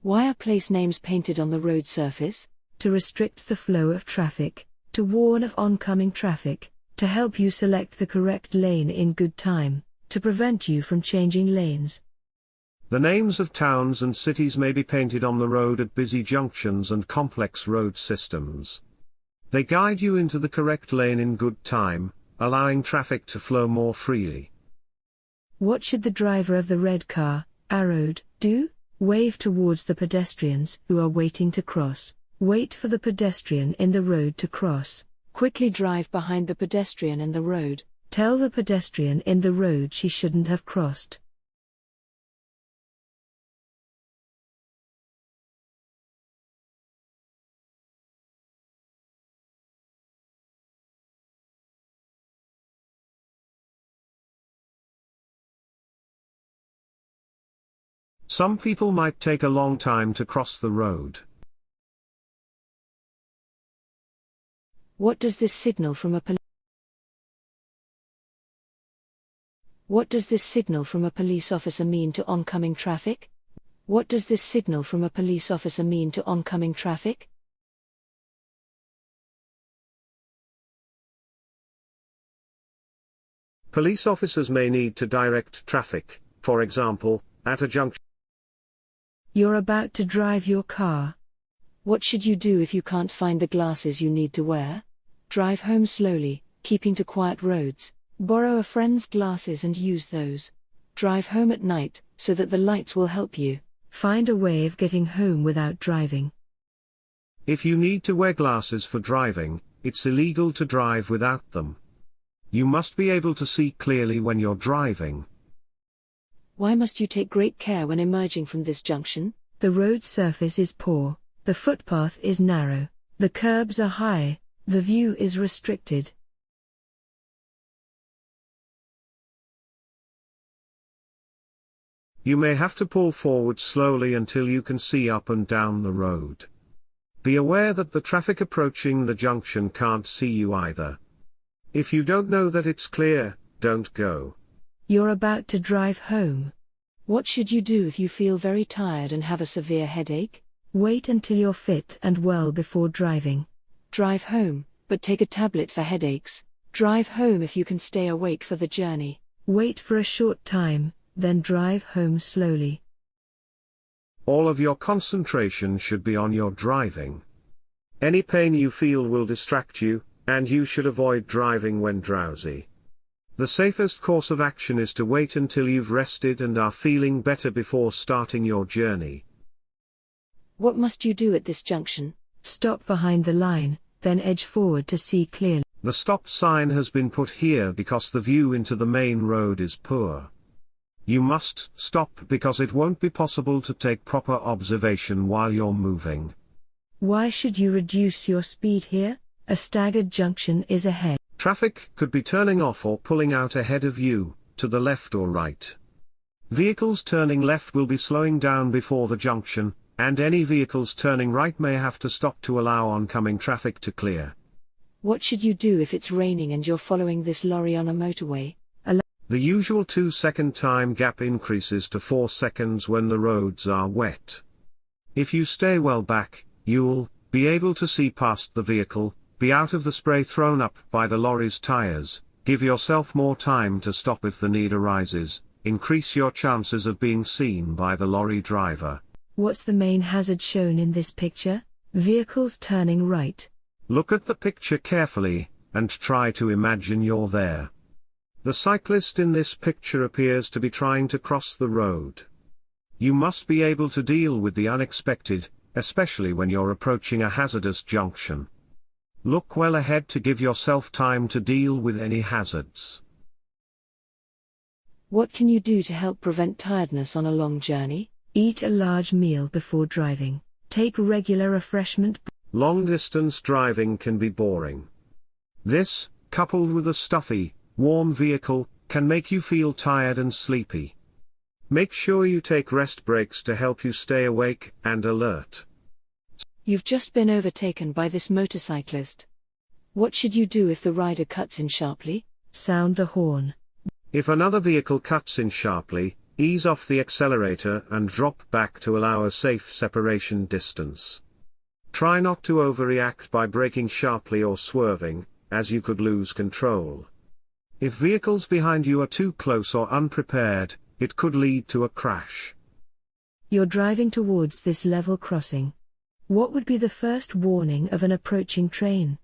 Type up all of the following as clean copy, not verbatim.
Why are place names painted on the road surface? To restrict the flow of traffic, to warn of oncoming traffic, to help you select the correct lane in good time, to prevent you from changing lanes. The names of towns and cities may be painted on the road at busy junctions and complex road systems. They guide you into the correct lane in good time, allowing traffic to flow more freely. What should the driver of the red car, arrowed, do? Wave towards the pedestrians who are waiting to cross. Wait for the pedestrian in the road to cross. Quickly drive behind the pedestrian in the road. Tell the pedestrian in the road she shouldn't have crossed. Some people might take a long time to cross the road. What does this signal from a What does this signal from a police officer mean to oncoming traffic? What does this signal from a police officer mean to oncoming traffic? Police officers may need to direct traffic, for example, at a junction. You're about to drive your car. What should you do if you can't find the glasses you need to wear? Drive home slowly, keeping to quiet roads. Borrow a friend's glasses and use those. Drive home at night, so that the lights will help you. Find a way of getting home without driving. If you need to wear glasses for driving, it's illegal to drive without them. You must be able to see clearly when you're driving. Why must you take great care when emerging from this junction? The road surface is poor, the footpath is narrow, the curbs are high, the view is restricted. You may have to pull forward slowly until you can see up and down the road. Be aware that the traffic approaching the junction can't see you either. If you don't know that it's clear, don't go. You're about to drive home. What should you do if you feel very tired and have a severe headache? Wait until you're fit and well before driving. Drive home, but take a tablet for headaches. Drive home if you can stay awake for the journey. Wait for a short time, then drive home slowly. All of your concentration should be on your driving. Any pain you feel will distract you, and you should avoid driving when drowsy. The safest course of action is to wait until you've rested and are feeling better before starting your journey. What must you do at this junction? Stop behind the line, then edge forward to see clearly. The stop sign has been put here because the view into the main road is poor. You must stop because it won't be possible to take proper observation while you're moving. Why should you reduce your speed here? A staggered junction is ahead. Traffic could be turning off or pulling out ahead of you, to the left or right. Vehicles turning left will be slowing down before the junction, and any vehicles turning right may have to stop to allow oncoming traffic to clear. What should you do if it's raining and you're following this lorry on a motorway? The usual 2-second time gap increases to 4 seconds when the roads are wet. If you stay well back, you'll be able to see past the vehicle, be out of the spray thrown up by the lorry's tires, give yourself more time to stop if the need arises, increase your chances of being seen by the lorry driver. What's the main hazard shown in this picture? Vehicles turning right. Look at the picture carefully, and try to imagine you're there. The cyclist in this picture appears to be trying to cross the road. You must be able to deal with the unexpected, especially when you're approaching a hazardous junction. Look well ahead to give yourself time to deal with any hazards. What can you do to help prevent tiredness on a long journey? Eat a large meal before driving. Take regular refreshment. Long-distance driving can be boring. This, coupled with a stuffy, warm vehicle, can make you feel tired and sleepy. Make sure you take rest breaks to help you stay awake and alert. You've just been overtaken by this motorcyclist. What should you do if the rider cuts in sharply? Sound the horn. If another vehicle cuts in sharply, Ease off the accelerator and drop back to allow a safe separation distance. Try not to overreact by braking sharply or swerving, as you could lose control. If vehicles behind you are too close or unprepared, it could lead to a crash. You're driving towards this level crossing. What would be the first warning of an approaching train?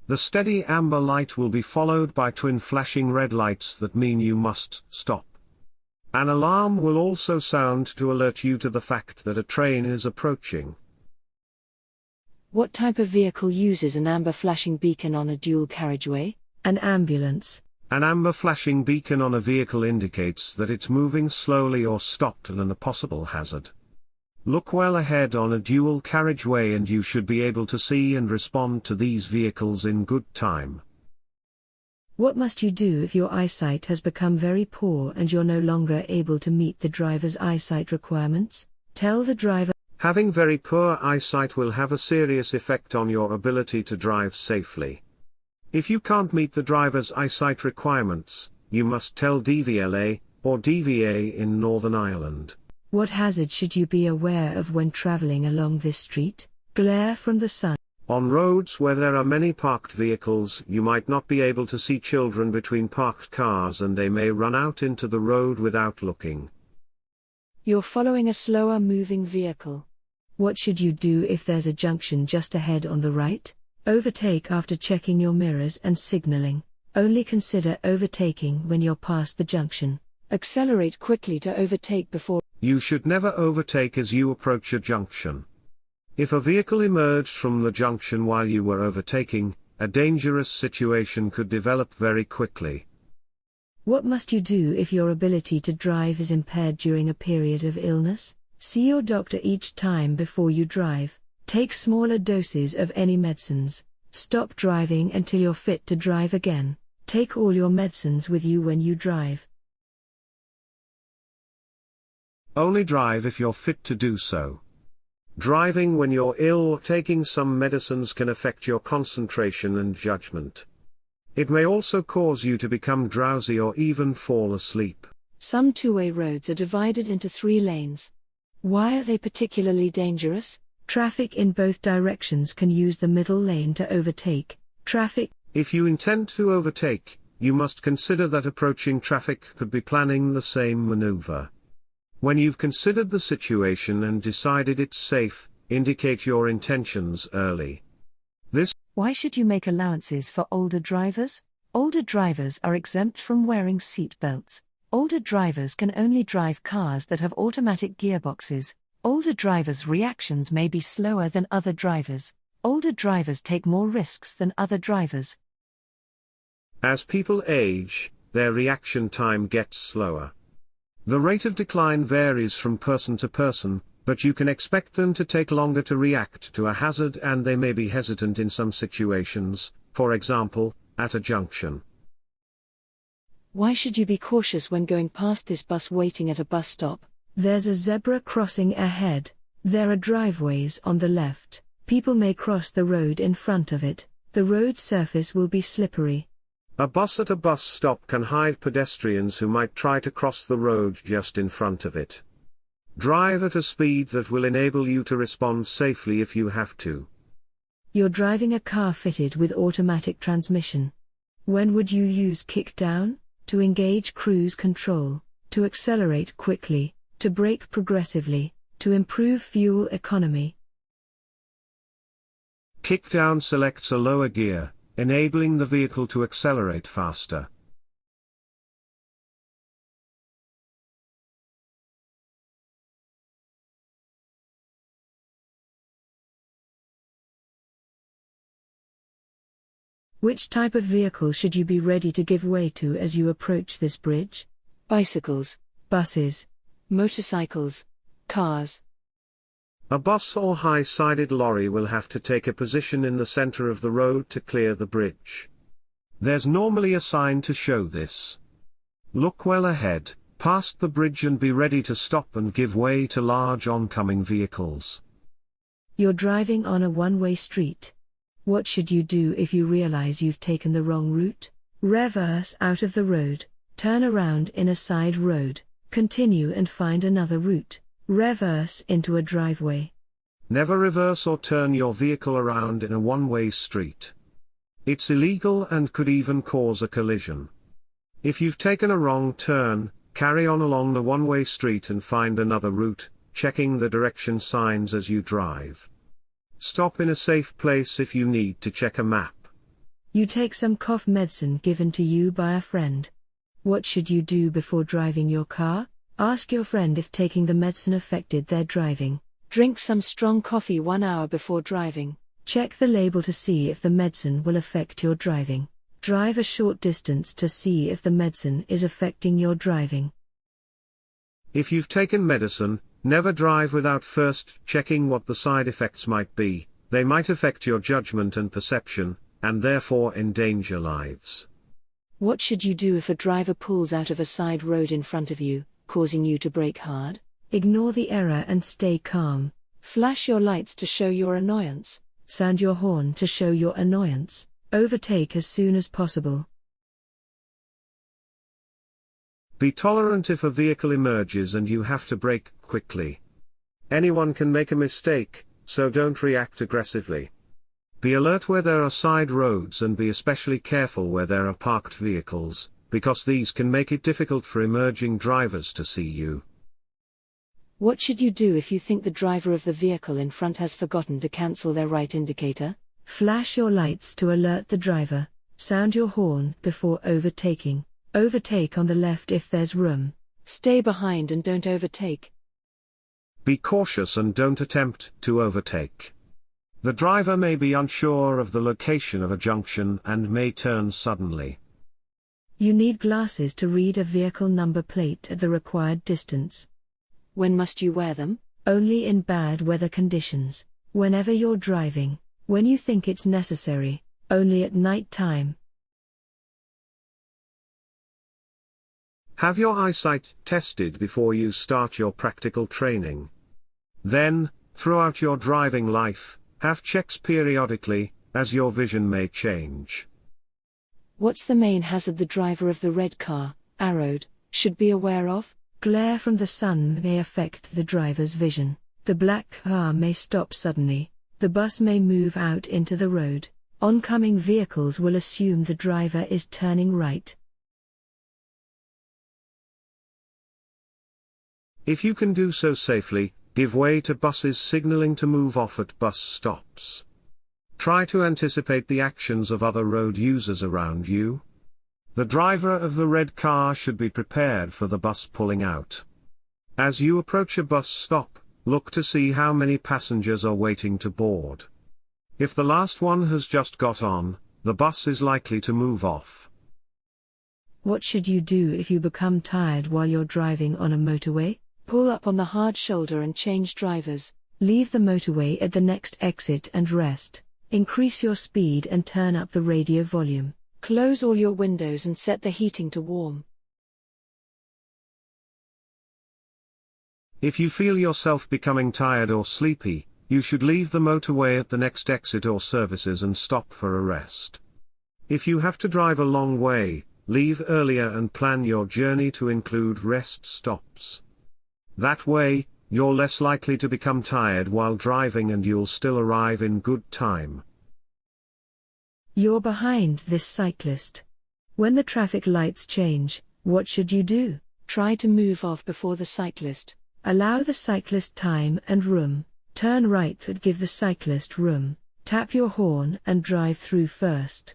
The steady amber light will be followed by twin flashing red lights that mean you must stop. An alarm will also sound to alert you to the fact that a train is approaching. What type of vehicle uses an amber flashing beacon on a dual carriageway? An ambulance. An amber flashing beacon on a vehicle indicates that it's moving slowly or stopped and a possible hazard. Look well ahead on a dual carriageway and you should be able to see and respond to these vehicles in good time. What must you do if your eyesight has become very poor and you're no longer able to meet the driver's eyesight requirements? Tell the driver. Having very poor eyesight will have a serious effect on your ability to drive safely. If you can't meet the driver's eyesight requirements, you must tell DVLA, or DVA in Northern Ireland. What hazard should you be aware of when traveling along this street? Glare from the sun. On roads where there are many parked vehicles, you might not be able to see children between parked cars and they may run out into the road without looking. You're following a slower moving vehicle. What should you do if there's a junction just ahead on the right? Overtake after checking your mirrors and signaling. Only consider overtaking when you're past the junction. Accelerate quickly to overtake before. You should never overtake as you approach a junction. If a vehicle emerged from the junction while you were overtaking, a dangerous situation could develop very quickly. What must you do if your ability to drive is impaired during a period of illness? See your doctor each time before you drive. Take smaller doses of any medicines. Stop driving until you're fit to drive again. Take all your medicines with you when you drive. Only drive if you're fit to do so. Driving when you're ill or taking some medicines can affect your concentration and judgment. It may also cause you to become drowsy or even fall asleep. Some two-way roads are divided into 3 lanes. Why are they particularly dangerous? Traffic in both directions can use the middle lane to overtake. If you intend to overtake, you must consider that approaching traffic could be planning the same maneuver. When you've considered the situation and decided it's safe, indicate your intentions early. Why should you make allowances for older drivers? Older drivers are exempt from wearing seat belts. Older drivers can only drive cars that have automatic gearboxes. Older drivers' reactions may be slower than other drivers. Older drivers take more risks than other drivers. As people age, their reaction time gets slower. The rate of decline varies from person to person, but you can expect them to take longer to react to a hazard and they may be hesitant in some situations, for example, at a junction. Why should you be cautious when going past this bus waiting at a bus stop? There's a zebra crossing ahead. There are driveways on the left. People may cross the road in front of it. The road surface will be slippery. A bus at a bus stop can hide pedestrians who might try to cross the road just in front of it. Drive at a speed that will enable you to respond safely if you have to. You're driving a car fitted with automatic transmission. When would you use kick down? To engage cruise control, to accelerate quickly, to brake progressively, to improve fuel economy. Kick down selects a lower gear, enabling the vehicle to accelerate faster. Which type of vehicle should you be ready to give way to as you approach this bridge? Bicycles, Buses, motorcycles, cars. A bus or high-sided lorry will have to take a position in the center of the road to clear the bridge. There's normally a sign to show this. Look well ahead, past the bridge and be ready to stop and give way to large oncoming vehicles. You're driving on a one-way street. What should you do if you realize you've taken the wrong route? Reverse out of the road, turn around in a side road, Continue and find another route. Reverse into a driveway. Never reverse or turn your vehicle around in a one-way street. It's illegal and could even cause a collision. If you've taken a wrong turn, carry on along the one-way street and find another route, checking the direction signs as you drive. Stop in a safe place if you need to check a map. You take some cough medicine given to you by a friend. What should you do before driving your car? Ask your friend if taking the medicine affected their driving. Drink some strong coffee 1 hour before driving. Check the label to see if the medicine will affect your driving. Drive a short distance to see if the medicine is affecting your driving. If you've taken medicine, never drive without first checking what the side effects might be. They might affect your judgment and perception, and therefore endanger lives. What should you do if a driver pulls out of a side road in front of you, causing you to brake hard? Ignore the error and stay calm. Flash your lights to show your annoyance. Sound your horn to show your annoyance. Overtake as soon as possible. Be tolerant if a vehicle emerges and you have to brake quickly. Anyone can make a mistake, so don't react aggressively. Be alert where there are side roads and be especially careful where there are parked vehicles, because these can make it difficult for emerging drivers to see you. What should you do if you think the driver of the vehicle in front has forgotten to cancel their right indicator? Flash your lights to alert the driver. Sound your horn before overtaking. Overtake on the left if there's room. Stay behind and don't overtake. Be cautious and don't attempt to overtake. The driver may be unsure of the location of a junction and may turn suddenly. You need glasses to read a vehicle number plate at the required distance. When must you wear them? Only in bad weather conditions. Whenever you're driving. When you think it's necessary. Only at night time. Have your eyesight tested before you start your practical training. Then, throughout your driving life, have checks periodically, as your vision may change. What's the main hazard the driver of the red car, arrowed, should be aware of? Glare from the sun may affect the driver's vision. The black car may stop suddenly. The bus may move out into the road. Oncoming vehicles will assume the driver is turning right. If you can do so safely, give way to buses signaling to move off at bus stops. Try to anticipate the actions of other road users around you. The driver of the red car should be prepared for the bus pulling out. As you approach a bus stop, look to see how many passengers are waiting to board. If the last one has just got on, the bus is likely to move off. What should you do if you become tired while you're driving on a motorway? Pull up on the hard shoulder and change drivers. Leave the motorway at the next exit and rest. Increase your speed and turn up the radio volume. Close all your windows and set the heating to warm. If you feel yourself becoming tired or sleepy, you should leave the motorway at the next exit or services and stop for a rest. If you have to drive a long way, leave earlier and plan your journey to include rest stops. That way, you're less likely to become tired while driving and you'll still arrive in good time. You're behind this cyclist. When the traffic lights change, what should you do? Try to move off before the cyclist. Allow the cyclist time and room. Turn right but give the cyclist room. Tap your horn and drive through first.